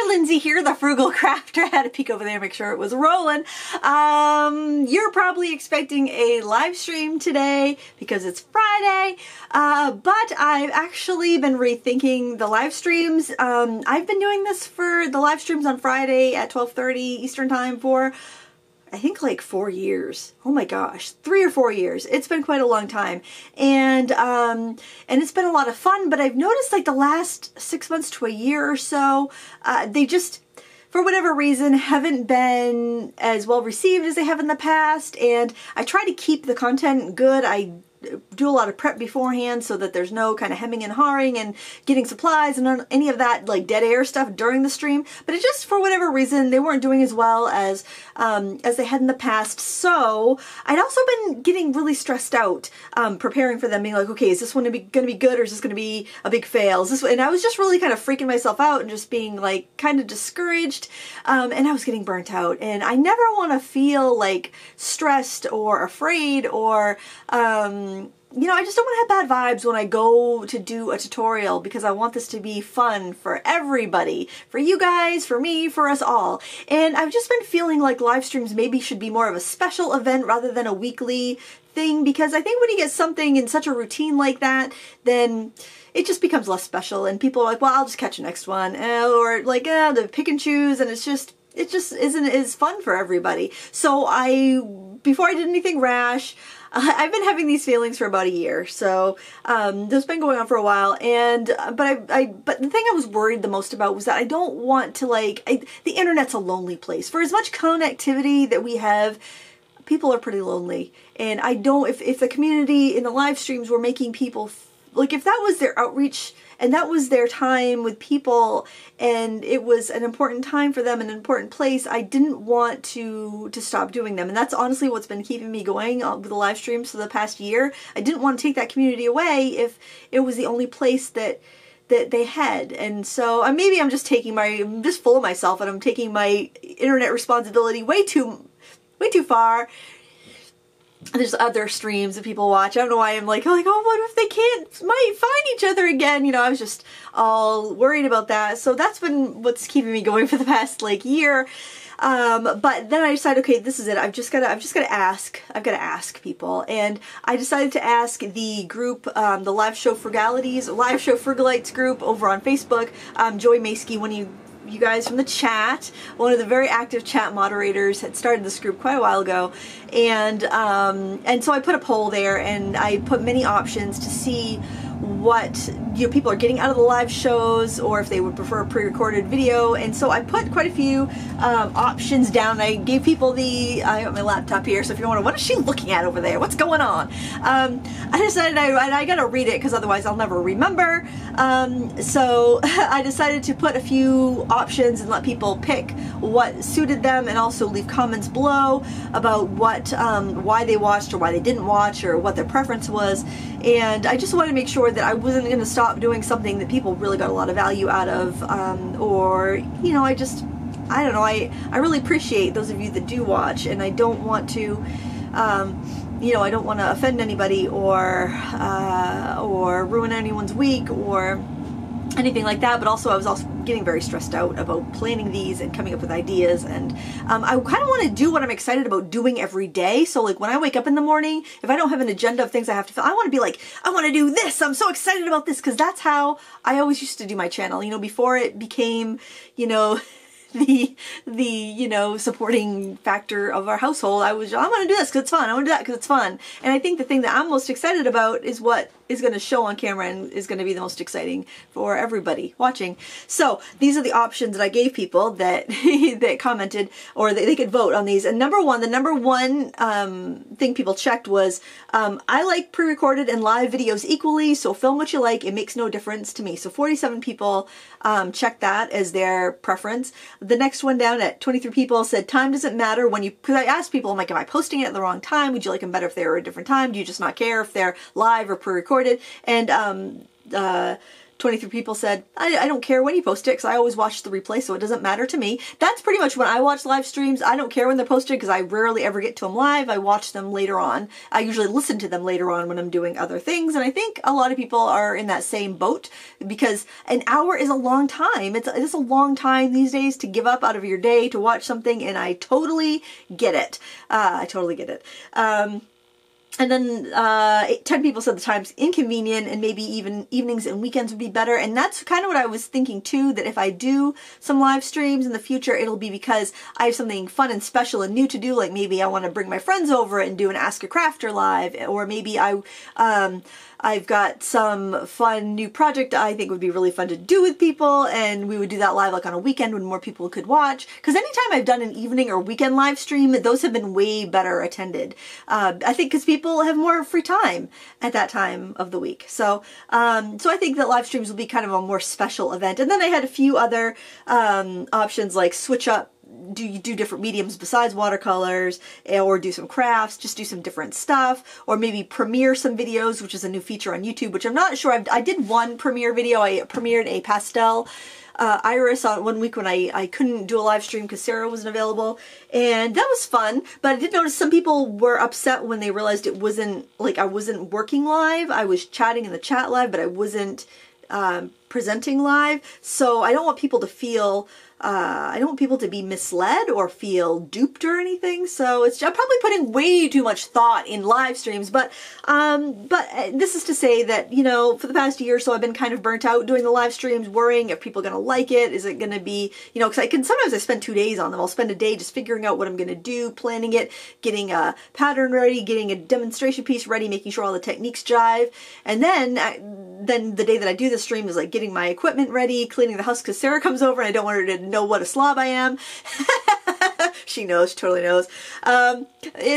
Lindsay here, the Frugal Crafter. I had to peek over there and make sure it was rolling. You're probably expecting a live stream today because it's Friday, but I've actually been rethinking the live streams. I've been doing this for the live streams on Friday at 12:30 Eastern Time for I think like 4 years. Oh my gosh, 3 or 4 years. It's been quite a long time. And it's been a lot of fun, but I've noticed like the last 6 months to a year or so, they just, for whatever reason, haven't been as well received as they have in the past. And I try to keep the content good. I do a lot of prep beforehand so that there's no kind of hemming and hawing and getting supplies and any of that like dead air stuff during the stream. But it just, for whatever reason, they weren't doing as well as they had in the past. So I'd also been getting really stressed out preparing for them, being like, okay, is this one going to be good or is this going to be a big fail? Is this? And I was just really kind of freaking myself out and just being like kind of discouraged, and I was getting burnt out. And I never want to feel like stressed or afraid or you know, I just don't want to have bad vibes when I go to do a tutorial, because I want this to be fun for everybody, for you guys, for me, for us all. And I've just been feeling like live streams maybe should be more of a special event rather than a weekly thing, because I think when you get something in such a routine like that, then it just becomes less special and people are like, well, I'll just catch the next one, or like, they pick and choose, and it just isn't as fun for everybody. So before I did anything rash, I've been having these feelings for about a year, so this has been going on for a while, and but the thing I was worried the most about was that I don't want to the internet's a lonely place. For as much connectivity that we have, people are pretty lonely, and I don't, if the community in the live streams were making people like, if that was their outreach and that was their time with people and it was an important time for them, an important place, I didn't want to stop doing them. And that's honestly what's been keeping me going with the live streams for the past year. I didn't want to take that community away if it was the only place that they had. And so maybe I'm just I'm just full of myself and I'm taking my internet responsibility way too far. There's other streams that people watch. I don't know why I'm like, oh, what if they might find each other again? You know, I was just all worried about that. So that's been what's keeping me going for the past year. But then I decided, okay, this is it. I've just got to ask people. And I decided to ask the group, the Live Show Frugalites group over on Facebook. Joy Maskey, one of you guys from the chat, one of the very active chat moderators, had started this group quite a while ago, and so I put a poll there and I put many options to see what people are getting out of the live shows, or if they would prefer a pre-recorded video. And so I put quite a few options down. I gave people I got my laptop here, so if you're wondering, what is she looking at over there? What's going on? I decided I gotta read it because otherwise I'll never remember. So I decided to put a few options and let people pick what suited them, and also leave comments below about why they watched or why they didn't watch or what their preference was. And I just wanted to make sure that I wasn't going to stop doing something that people really got a lot of value out of, or, you know, I don't know, I really appreciate those of you that do watch, and I don't want to, you know, I don't want to offend anybody or ruin anyone's week or anything like that. But also I was also getting very stressed out about planning these and coming up with ideas, and I kind of want to do what I'm excited about doing every day. So like when I wake up in the morning, if I don't have an agenda of things I have to fill, I want to be like, I want to do this, I'm so excited about this, because that's how I always used to do my channel, you know, before it became, you know, the you know, supporting factor of our household. I want to do this because it's fun, I want to do that because it's fun. And I think the thing that I'm most excited about is what is going to show on camera and is going to be the most exciting for everybody watching. So these are the options that I gave people that that commented, or they could vote on these. And the number one thing people checked was, I like pre-recorded and live videos equally, so film what you like, it makes no difference to me. So 47 people checked that as their preference. The next one down at 23 people said time doesn't matter when you, because I asked people, I'm like, am I posting it at the wrong time? Would you like them better if they were a different time? Do you just not care if they're live or pre-recorded? And 23 people said, I don't care when you post it because I always watch the replay, so it doesn't matter to me. That's pretty much when I watch live streams. I don't care when they're posted because I rarely ever get to them live. I watch them later on. I usually listen to them later on when I'm doing other things, and I think a lot of people are in that same boat because an hour is a long time. It's a long time these days to give up out of your day to watch something, and I totally get it. I totally get it. And then 10 people said the time's inconvenient and maybe even evenings and weekends would be better. And that's kind of what I was thinking too, that if I do some live streams in the future, it'll be because I have something fun and special and new to do. Like maybe I want to bring my friends over and do an Ask a Crafter live, or maybe I've got some fun new project I think would be really fun to do with people, and we would do that live like on a weekend when more people could watch. Because anytime I've done an evening or weekend live stream, those have been way better attended. I think because people have more free time at that time of the week. So I think that live streams will be kind of a more special event. And then I had a few other options like switch up. Do you do different mediums besides watercolors, or do some crafts, just do some different stuff, or maybe premiere some videos, which is a new feature on YouTube, which I'm not sure. I did one premiere video. I premiered a pastel iris on one week when I couldn't do a live stream because Sarah wasn't available, and that was fun. But I did notice some people were upset when they realized it wasn't, like, I wasn't working live. I was chatting in the chat live, but I wasn't presenting live. So I don't want people to feel I don't want people to be misled or feel duped or anything. So I'm probably putting way too much thought in live streams, but this is to say that, you know, for the past year or so, I've been kind of burnt out doing the live streams, worrying if people are going to like it. Is it going to be, you know, because sometimes I spend 2 days on them. I'll spend a day just figuring out what I'm going to do, planning it, getting a pattern ready, getting a demonstration piece ready, making sure all the techniques jive. And then the day that I do the stream is like getting my equipment ready, cleaning the house because Sarah comes over and I don't want her to know what a slob I am. She knows, she totally knows. And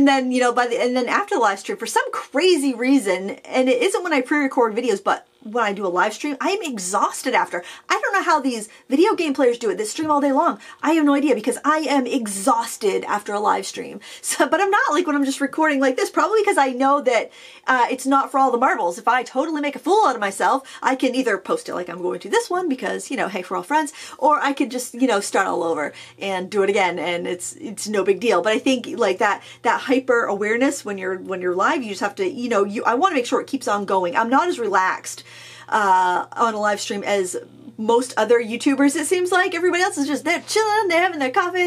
then, you know, and then after the live stream, for some crazy reason, and it isn't when I pre-record videos, but when I do a live stream, I'm exhausted after. I don't know how these video game players do it that stream all day long. I have no idea because I am exhausted after a live stream. So, but I'm not like when I'm just recording like this, probably because I know that it's not for all the marbles. If I totally make a fool out of myself, I can either post it like I'm going to this one because, you know, hey, we're all friends, or I could just, you know, start all over and do it again, and it's no big deal. But I think like that hyper awareness when you're live, you just have to, you know, I want to make sure it keeps on going. I'm not as relaxed on a live stream as most other YouTubers. It seems like everybody else is just, they're chilling, they're having their coffee,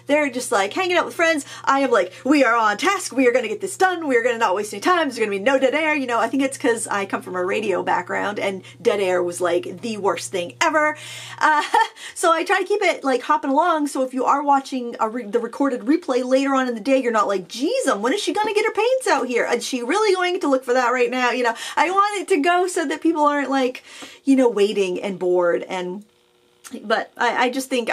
they're just like hanging out with friends. I am like, we are on task, we are going to get this done, we are going to not waste any time, there's going to be no dead air. You know, I think it's because I come from a radio background and dead air was like the worst thing ever. So I try to keep it like hopping along, so if you are watching the recorded replay later on in the day, you're not like, geez, when is she going to get her paints out here? Is she really going to look for that right now? You know, I want it to go so that people aren't like, you know, waiting and bored. But I just think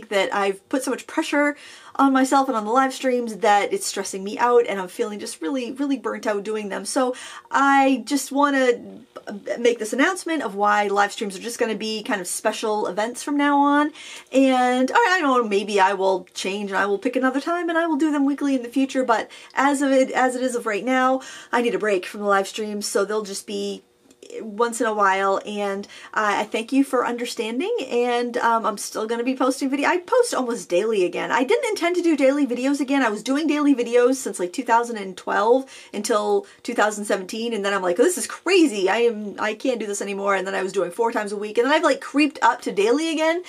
that I've put so much pressure on myself and on the live streams that it's stressing me out, and I'm feeling just really, really burnt out doing them. So I just want to make this announcement of why live streams are just going to be kind of special events from now on. And I don't know, maybe I will change and I will pick another time and I will do them weekly in the future. But as it is of right now, I need a break from the live streams, so they'll just be once in a while, and I thank you for understanding, and I'm still going to be posting video. I post almost daily again. I didn't intend to do daily videos again. I was doing daily videos since like 2012 until 2017, and then I'm like, oh, this is crazy. I can't do this anymore. And then I was doing 4 times a week, and then I've like creeped up to daily again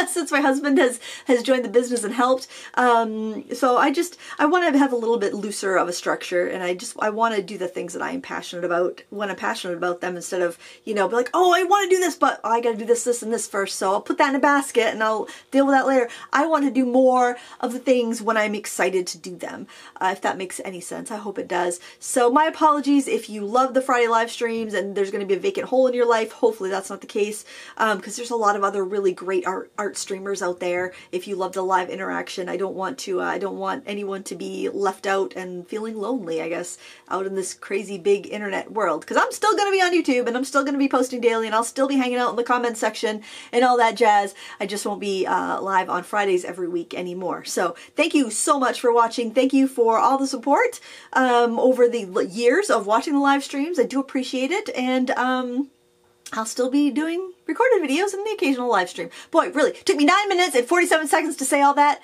since my husband has joined the business and helped. So I want to have a little bit looser of a structure, and I want to do the things that I am passionate about when I'm passionate about them, instead of, you know, be like, oh, I want to do this, but I got to do this, this, and this first, so I'll put that in a basket and I'll deal with that later. I want to do more of the things when I'm excited to do them, if that makes any sense. I hope it does. So my apologies if you love the Friday live streams and there's going to be a vacant hole in your life. Hopefully that's not the case, because there's a lot of other really great art streamers out there. If you love the live interaction, I don't want anyone to be left out and feeling lonely, I guess, out in this crazy big internet world, because I'm still going to be on YouTube and I'm still going to be posting daily, and I'll still be hanging out in the comment section and all that jazz. I just won't be live on Fridays every week anymore. So thank you so much for watching. Thank you for all the support over the years of watching the live streams. I do appreciate it, and I'll still be doing recorded videos and the occasional live stream. Boy, really, it took me 9 minutes and 47 seconds to say all that.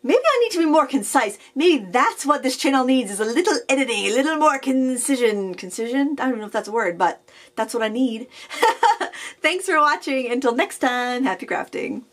Maybe I need to be more concise. Maybe that's what this channel needs, is a little editing, a little more concision. Concision? I don't know if that's a word, but that's what I need. Thanks for watching. Until next time, happy crafting.